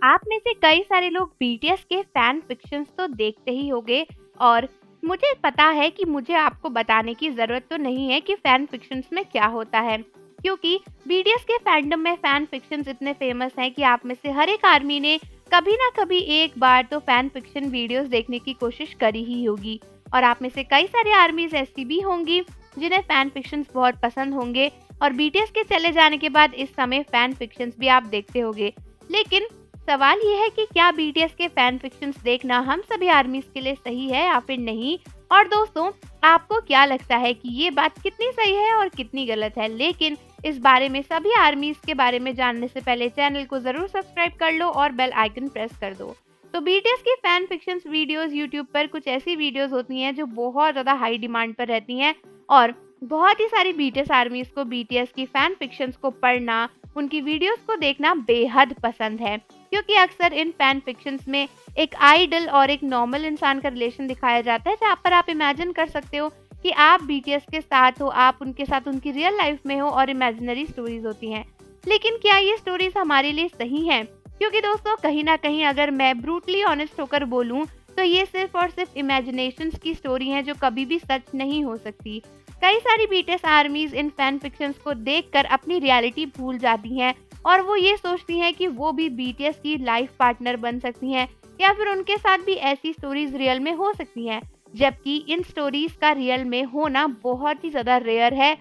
आप में से कई सारे लोग बीटीएस के फैन फिक्शंस तो देखते ही होंगे और मुझे पता है कि मुझे आपको बताने की ज़रूरत तो नहीं है कि फैन फिक्शंस में क्या होता है, क्योंकि बीटीएस के फैंडम में फैन फिक्शंस इतने फेमस हैं कि आप में से हर एक आर्मी ने कभी ना कभी एक बार तो फैन फिक्शन वीडियोस देखने की कोशिश करी ही होगी। और आप में से कई सारे आर्मीज ऐसी भी होंगी जिन्हें फैन फिक्शंस बहुत पसंद होंगे और बीटीएस के चले जाने के बाद इस समय फैन फिक्शंस भी आप देखते होंगे। लेकिन सवाल ये है कि क्या बीटीएस के फैन फिक्शंस देखना हम सभी आर्मीज के लिए सही है या फिर नहीं। और दोस्तों, आपको क्या लगता है कि ये बात कितनी सही है और कितनी गलत है। लेकिन इस बारे में सभी आर्मीज के बारे में जानने से पहले चैनल को जरूर सब्सक्राइब कर लो और बेल आइकन प्रेस कर दो। तो बीटीएस की फैन फिक्शंस वीडियोस यूट्यूब पर कुछ ऐसी वीडियोस होती हैं जो बहुत ज़्यादा हाई डिमांड पर रहती हैं और बहुत ही सारी बीटीएस आर्मीज को बीटीएस की फैन फिक्शंस को पढ़ना, उनकी वीडियोस को देखना बेहद पसंद है, क्योंकि अक्सर इन फैन फिक्शंस में एक आइडल और एक नॉर्मल इंसान का रिलेशन दिखाया जाता है, जहाँ पर आप इमेजिन कर सकते हो कि आप बीटीएस के साथ हो, आप उनके साथ उनकी रियल लाइफ में हो और इमेजिनरी स्टोरीज होती हैं। लेकिन क्या ये स्टोरीज हमारे लिए सही हैं? क्योंकि दोस्तों, कहीं ना कहीं अगर मैं ब्रूटली ऑनेस्ट होकर बोलूं तो ये सिर्फ और सिर्फ इमेजिनेशंस की स्टोरी है जो कभी भी सच नहीं हो सकती। कई सारी बीटीएस आर्मीज इन फैन फिक्शंस को देखकर अपनी रियलिटी भूल जाती हैं और वो ये सोचती हैं कि वो भी बीटीएस की लाइफ पार्टनर बन सकती हैं या फिर उनके साथ भी ऐसी स्टोरीज रियल में हो सकती हैं, जबकि इन स्टोरीज का रियल में होना बहुत ही ज़्यादा रेयर है।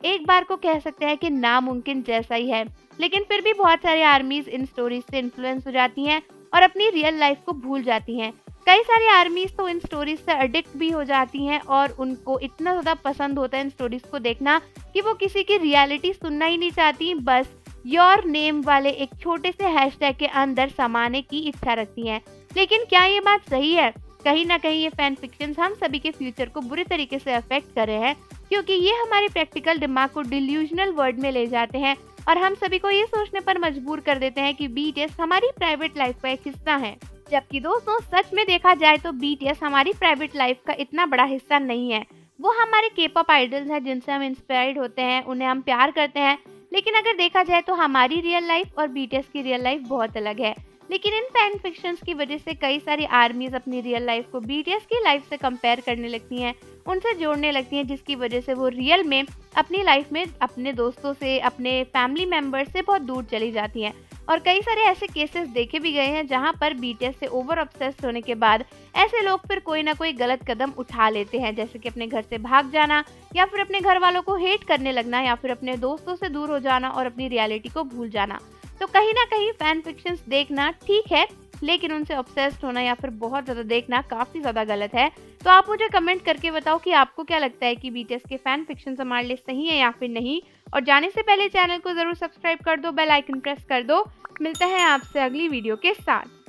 एक बार को कह सकते हैं कि नामुमकिन जैसा ही है। लेकिन फिर भी बहुत सारे आर्मीज इन स्टोरीज से इन्फ्लुएंस हो जाती हैं और अपनी रियल लाइफ को भूल जाती हैं। कई सारी आर्मीज तो इन स्टोरीज से एडिक्ट भी हो जाती हैं और उनको इतना ज़्यादा पसंद होता है इन स्टोरीज को देखना कि वो किसी की रियलिटी सुनना ही नहीं चाहती, बस योर नेम वाले एक छोटे से हैशटैग के अंदर समाने की इच्छा रखती हैं। लेकिन क्या ये बात सही है? कहीं ना कहीं ये फैन फिक्शंस हम सभी के फ्यूचर को बुरी तरीके से अफेक्ट कर रहे हैं, क्योंकि ये हमारे प्रैक्टिकल दिमाग को डिल्यूजनल वर्ल्ड में ले जाते हैं और हम सभी को ये सोचने पर मजबूर कर देते हैं कि बीटीएस हमारी प्राइवेट लाइफ का एक हिस्सा है। जबकि दोस्तों, सच में देखा जाए तो बीटीएस हमारी प्राइवेट लाइफ का इतना बड़ा हिस्सा नहीं है। वो हमारे के-पॉप आइडल्स हैं जिनसे हम इंस्पायर्ड होते हैं, उन्हें हम प्यार करते हैं। लेकिन अगर देखा जाए तो हमारी रियल लाइफ और बीटीएस की रियल लाइफ बहुत अलग है। लेकिन इन फैन फिक्शंस की वजह से कई सारी आर्मीज अपनी रियल लाइफ को बीटीएस की लाइफ से कंपेयर करने लगती हैं, उनसे जोड़ने लगती हैं, जिसकी वजह से वो रियल में अपनी लाइफ में अपने दोस्तों से, अपने फैमिली मेम्बर्स से बहुत दूर चली जाती हैं। और कई सारे ऐसे केसेस देखे भी गए हैं जहां पर बीटीएस से ओवर ऑब्सेस्ड होने के बाद ऐसे लोग फिर कोई ना कोई गलत कदम उठा लेते हैं, जैसे कि अपने घर से भाग जाना या फिर अपने घर वालों को हेट करने लगना या फिर अपने दोस्तों से दूर हो जाना और अपनी रियलिटी को भूल जाना। तो कहीं ना कहीं फैन फिक्शंस देखना ठीक है, लेकिन उनसे ऑब्सेस्ड होना या फिर बहुत ज़्यादा देखना काफ़ी ज़्यादा गलत है। तो आप मुझे कमेंट करके बताओ कि आपको क्या लगता है कि बीटीएस के फैन फिक्शंस हमारे लिए सही है या फिर नहीं। और जाने से पहले चैनल को ज़रूर सब्सक्राइब कर दो, बेल आइकन प्रेस कर दो। मिलते हैं आपसे अगली वीडियो के साथ।